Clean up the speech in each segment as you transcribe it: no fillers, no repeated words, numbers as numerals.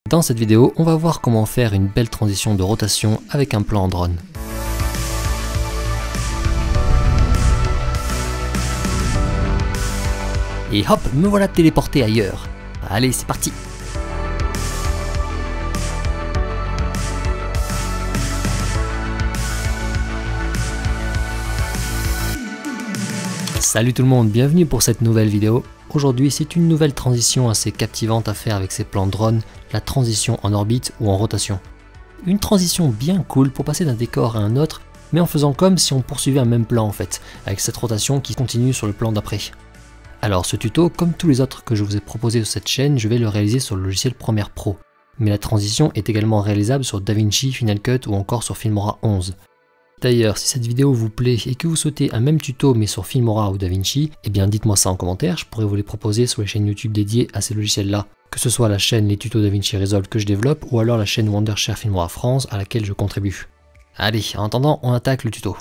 Dans cette vidéo, on va voir comment faire une belle transition de rotation avec un plan en drone. Et hop, me voilà téléporté ailleurs. Allez, c'est parti! Salut tout le monde, bienvenue pour cette nouvelle vidéo. Aujourd'hui, c'est une nouvelle transition assez captivante à faire avec ces plans drone, la transition en orbite ou en rotation. Une transition bien cool pour passer d'un décor à un autre, mais en faisant comme si on poursuivait un même plan en fait, avec cette rotation qui continue sur le plan d'après. Alors ce tuto, comme tous les autres que je vous ai proposés sur cette chaîne, je vais le réaliser sur le logiciel Premiere Pro. Mais la transition est également réalisable sur DaVinci, Final Cut ou encore sur Filmora 11. D'ailleurs, si cette vidéo vous plaît et que vous souhaitez un même tuto mais sur Filmora ou DaVinci, eh bien dites-moi ça en commentaire, je pourrais vous les proposer sur les chaînes YouTube dédiées à ces logiciels-là. Que ce soit la chaîne Les Tutos DaVinci Resolve que je développe ou alors la chaîne Wondershare Filmora France à laquelle je contribue. Allez, en attendant, on attaque le tuto.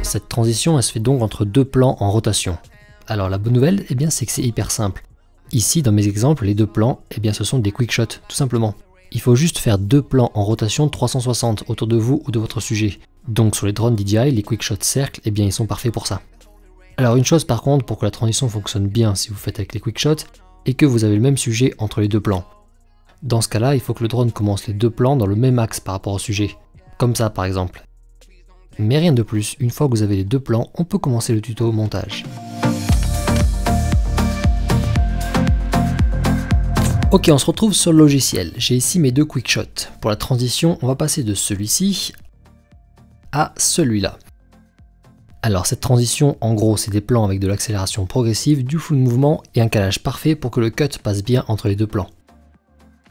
Cette transition, elle se fait donc entre deux plans en rotation. Alors la bonne nouvelle, eh bien c'est que c'est hyper simple. Ici, dans mes exemples, les deux plans, eh bien ce sont des quick shots, tout simplement. Il faut juste faire deux plans en rotation 360 autour de vous ou de votre sujet. Donc sur les drones DJI, les quick shots cercles, eh bien ils sont parfaits pour ça. Alors une chose par contre, pour que la transition fonctionne bien si vous faites avec les quick shots, et que vous avez le même sujet entre les deux plans. Dans ce cas-là, il faut que le drone commence les deux plans dans le même axe par rapport au sujet. Comme ça par exemple. Mais rien de plus, une fois que vous avez les deux plans, on peut commencer le tuto au montage. Ok, on se retrouve sur le logiciel. J'ai ici mes deux quick shots. Pour la transition, on va passer de celui-ci à celui-là. Alors cette transition, en gros, c'est des plans avec de l'accélération progressive, du flou de mouvement et un calage parfait pour que le cut passe bien entre les deux plans.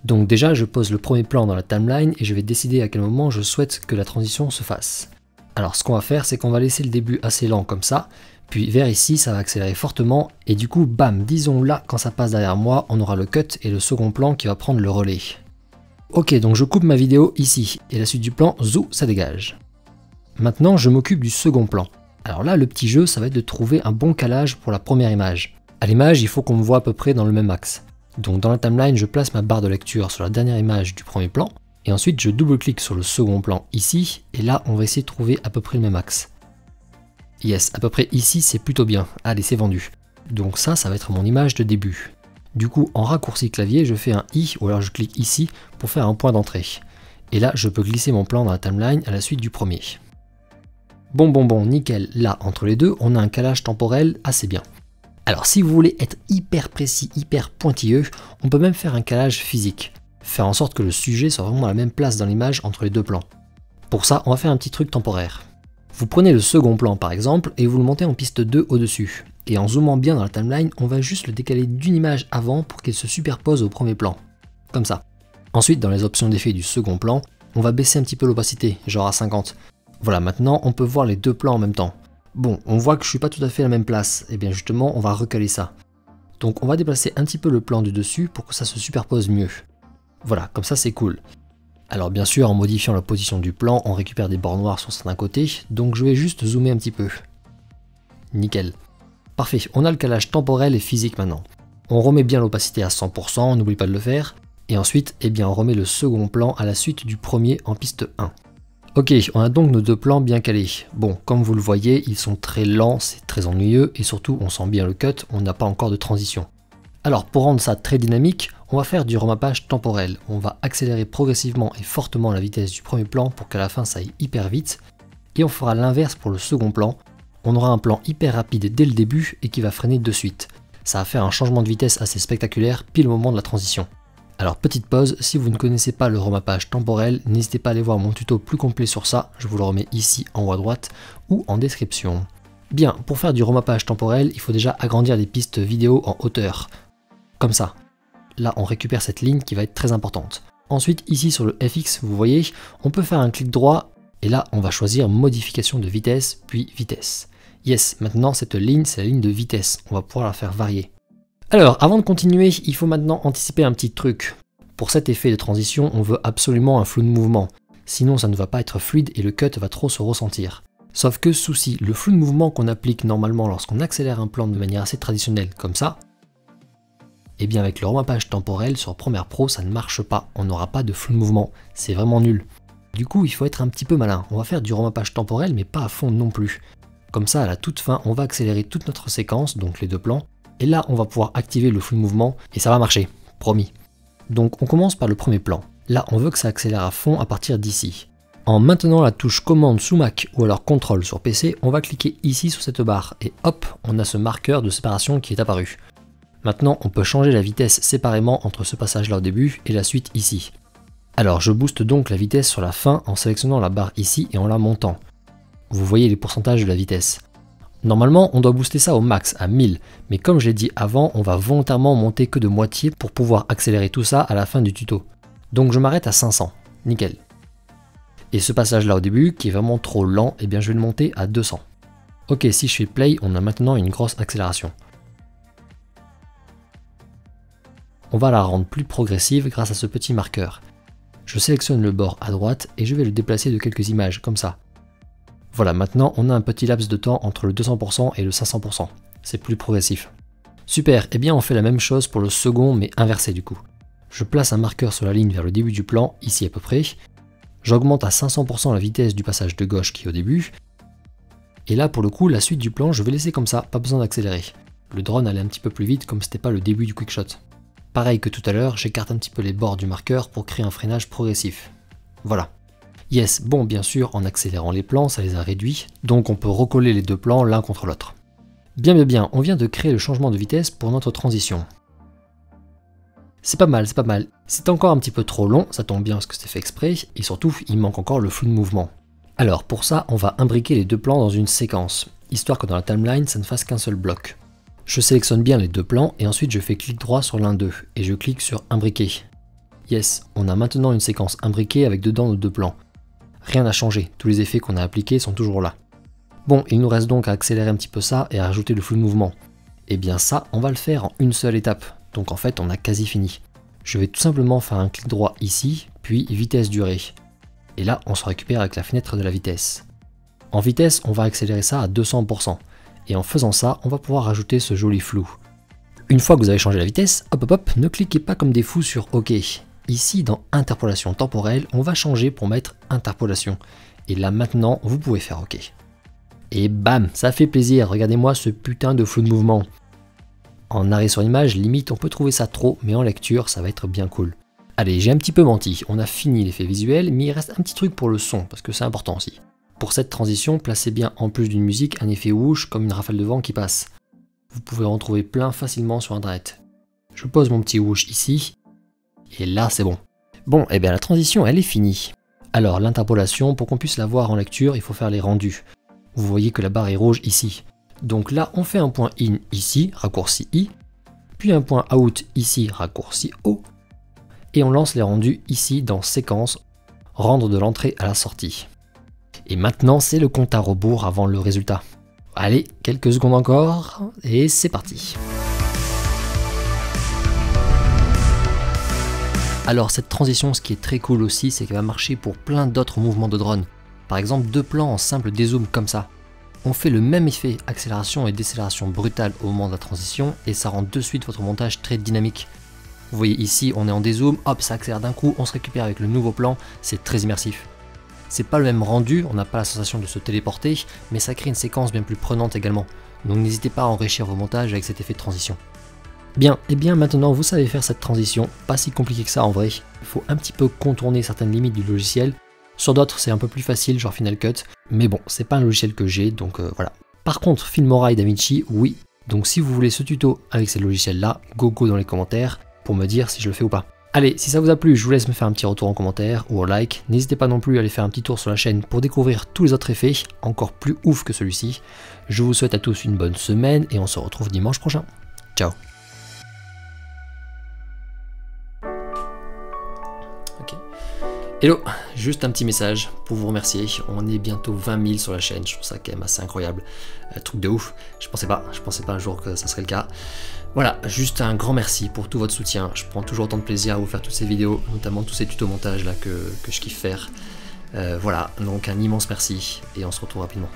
Donc déjà, je pose le premier plan dans la timeline et je vais décider à quel moment je souhaite que la transition se fasse. Alors ce qu'on va faire, c'est qu'on va laisser le début assez lent comme ça, puis vers ici, ça va accélérer fortement, et du coup, bam, disons là, quand ça passe derrière moi, on aura le cut et le second plan qui va prendre le relais. Ok, donc je coupe ma vidéo ici, et la suite du plan, zou, ça dégage. Maintenant, je m'occupe du second plan. Alors là, le petit jeu, ça va être de trouver un bon calage pour la première image. À l'image, il faut qu'on me voit à peu près dans le même axe. Donc dans la timeline, je place ma barre de lecture sur la dernière image du premier plan, et ensuite je double-clique sur le second plan ici, et là, on va essayer de trouver à peu près le même axe. Yes, à peu près ici, c'est plutôt bien. Allez, c'est vendu. Donc ça va être mon image de début. Du coup, en raccourci clavier, je fais un I, ou alors je clique ici pour faire un point d'entrée. Et là, je peux glisser mon plan dans la timeline à la suite du premier. Bon, nickel. Là, entre les deux, on a un calage temporel assez bien. Alors, si vous voulez être hyper précis, hyper pointilleux, on peut même faire un calage physique. Faire en sorte que le sujet soit vraiment à la même place dans l'image entre les deux plans. Pour ça, on va faire un petit truc temporaire. Vous prenez le second plan par exemple et vous le montez en piste 2 au-dessus. Et en zoomant bien dans la timeline, on va juste le décaler d'une image avant pour qu'il se superpose au premier plan. Comme ça. Ensuite, dans les options d'effet du second plan, on va baisser un petit peu l'opacité, genre à 50. Voilà, maintenant on peut voir les deux plans en même temps. Bon, on voit que je suis pas tout à fait à la même place. Et bien justement, on va recaler ça. Donc on va déplacer un petit peu le plan du dessus pour que ça se superpose mieux. Voilà, comme ça c'est cool. Alors bien sûr, en modifiant la position du plan, on récupère des bords noirs sur certains côtés, donc je vais juste zoomer un petit peu. Nickel. Parfait, on a le calage temporel et physique maintenant. On remet bien l'opacité à 100%, on n'oublie pas de le faire. Et ensuite, eh bien, on remet le second plan à la suite du premier en piste 1. Ok, on a donc nos deux plans bien calés. Bon, comme vous le voyez, ils sont très lents, c'est très ennuyeux, et surtout, on sent bien le cut, on n'a pas encore de transition. Alors pour rendre ça très dynamique, on va faire du remappage temporel. On va accélérer progressivement et fortement la vitesse du premier plan pour qu'à la fin ça aille hyper vite. Et on fera l'inverse pour le second plan. On aura un plan hyper rapide dès le début et qui va freiner de suite. Ça va faire un changement de vitesse assez spectaculaire pile au moment de la transition. Alors petite pause, si vous ne connaissez pas le remappage temporel, n'hésitez pas à aller voir mon tuto plus complet sur ça. Je vous le remets ici en haut à droite ou en description. Bien, pour faire du remappage temporel, il faut déjà agrandir les pistes vidéo en hauteur. Comme ça. Là, on récupère cette ligne qui va être très importante. Ensuite, ici sur le FX, vous voyez, on peut faire un clic droit et là, on va choisir modification de vitesse, puis vitesse. Yes, maintenant cette ligne, c'est la ligne de vitesse. On va pouvoir la faire varier. Alors, avant de continuer, il faut maintenant anticiper un petit truc. Pour cet effet de transition, on veut absolument un flou de mouvement. Sinon, ça ne va pas être fluide et le cut va trop se ressentir. Sauf que souci, le flou de mouvement qu'on applique normalement lorsqu'on accélère un plan de manière assez traditionnelle, comme ça, Et bien avec le remappage temporel sur Premiere Pro, ça ne marche pas, on n'aura pas de flou de mouvement, c'est vraiment nul. Du coup, il faut être un petit peu malin, on va faire du remappage temporel mais pas à fond non plus. Comme ça, à la toute fin, on va accélérer toute notre séquence, donc les deux plans, et là on va pouvoir activer le flou de mouvement et ça va marcher, promis. Donc on commence par le premier plan. Là, on veut que ça accélère à fond à partir d'ici. En maintenant la touche commande sous Mac ou alors contrôle sur PC, on va cliquer ici sur cette barre et hop, on a ce marqueur de séparation qui est apparu. Maintenant, on peut changer la vitesse séparément entre ce passage-là au début et la suite ici. Alors, je booste donc la vitesse sur la fin en sélectionnant la barre ici et en la montant. Vous voyez les pourcentages de la vitesse. Normalement, on doit booster ça au max, à 1000, mais comme je l'ai dit avant, on va volontairement monter que de moitié pour pouvoir accélérer tout ça à la fin du tuto. Donc je m'arrête à 500, nickel. Et ce passage-là au début, qui est vraiment trop lent, eh bien je vais le monter à 200. Ok, si je fais play, on a maintenant une grosse accélération. On va la rendre plus progressive grâce à ce petit marqueur. Je sélectionne le bord à droite et je vais le déplacer de quelques images, comme ça. Voilà, maintenant on a un petit laps de temps entre le 200% et le 500%. C'est plus progressif. Super, et bien on fait la même chose pour le second, mais inversé du coup. Je place un marqueur sur la ligne vers le début du plan, ici à peu près. J'augmente à 500% la vitesse du passage de gauche qui est au début. Et là pour le coup, la suite du plan, je vais laisser comme ça, pas besoin d'accélérer. Le drone allait un petit peu plus vite comme c'était pas le début du quickshot. Pareil que tout à l'heure, j'écarte un petit peu les bords du marqueur pour créer un freinage progressif. Voilà. Yes, bon bien sûr, en accélérant les plans, ça les a réduits, donc on peut recoller les deux plans l'un contre l'autre. Bien, on vient de créer le changement de vitesse pour notre transition. C'est pas mal, c'est pas mal. C'est encore un petit peu trop long, ça tombe bien parce que c'était fait exprès, et surtout, il manque encore le flou de mouvement. Alors pour ça, on va imbriquer les deux plans dans une séquence, histoire que dans la timeline, ça ne fasse qu'un seul bloc. Je sélectionne bien les deux plans et ensuite je fais clic droit sur l'un d'eux et je clique sur imbriquer. Yes, on a maintenant une séquence imbriquée avec dedans nos deux plans. Rien n'a changé, tous les effets qu'on a appliqués sont toujours là. Bon, il nous reste donc à accélérer un petit peu ça et à rajouter le flou de mouvement. Et bien ça, on va le faire en une seule étape, donc en fait on a quasi fini. Je vais tout simplement faire un clic droit ici, puis vitesse durée. Et là, on se récupère avec la fenêtre de la vitesse. En vitesse, on va accélérer ça à 200%. Et en faisant ça, on va pouvoir rajouter ce joli flou. Une fois que vous avez changé la vitesse, hop, ne cliquez pas comme des fous sur OK. Ici, dans Interpolation temporelle, on va changer pour mettre Interpolation. Et là maintenant, vous pouvez faire OK. Et bam, ça fait plaisir, regardez-moi ce putain de flou de mouvement. En arrêt sur image, limite, on peut trouver ça trop, mais en lecture, ça va être bien cool. Allez, j'ai un petit peu menti, on a fini l'effet visuel, mais il reste un petit truc pour le son, parce que c'est important aussi. Pour cette transition, placez bien en plus d'une musique un effet whoosh comme une rafale de vent qui passe. Vous pouvez en trouver plein facilement sur internet. Je pose mon petit whoosh ici, et là c'est bon. Bon, et bien la transition elle est finie. Alors l'interpolation, pour qu'on puisse la voir en lecture, il faut faire les rendus. Vous voyez que la barre est rouge ici. Donc là on fait un point in ici, raccourci I, puis un point out ici, raccourci O, et on lance les rendus ici dans séquence, rendre de l'entrée à la sortie. Et maintenant, c'est le compte à rebours avant le résultat. Allez, quelques secondes encore, et c'est parti. Alors cette transition, ce qui est très cool aussi, c'est qu'elle va marcher pour plein d'autres mouvements de drone. Par exemple, deux plans en simple dézoom comme ça. On fait le même effet accélération et décélération brutale au moment de la transition, et ça rend de suite votre montage très dynamique. Vous voyez ici, on est en dézoom, hop, ça accélère d'un coup, on se récupère avec le nouveau plan, c'est très immersif. C'est pas le même rendu, on n'a pas la sensation de se téléporter, mais ça crée une séquence bien plus prenante également. Donc n'hésitez pas à enrichir vos montages avec cet effet de transition. Bien, et bien maintenant vous savez faire cette transition, pas si compliqué que ça en vrai. Il faut un petit peu contourner certaines limites du logiciel. Sur d'autres c'est un peu plus facile, genre Final Cut, mais bon, c'est pas un logiciel que j'ai, donc voilà. Par contre, Filmora et DaVinci, oui. Donc si vous voulez ce tuto avec ces logiciels là, go dans les commentaires pour me dire si je le fais ou pas. Allez, si ça vous a plu, je vous laisse me faire un petit retour en commentaire ou au like. N'hésitez pas non plus à aller faire un petit tour sur la chaîne pour découvrir tous les autres effets, encore plus ouf que celui-ci. Je vous souhaite à tous une bonne semaine et on se retrouve dimanche prochain. Ciao. Ok. Hello, juste un petit message pour vous remercier. On est bientôt 20 000 sur la chaîne, je trouve ça quand même assez incroyable. Truc de ouf, je pensais pas un jour que ça serait le cas. Voilà, juste un grand merci pour tout votre soutien. Je prends toujours autant de plaisir à vous faire toutes ces vidéos, notamment tous ces tutos montage là que je kiffe faire. Voilà, donc un immense merci et on se retrouve rapidement.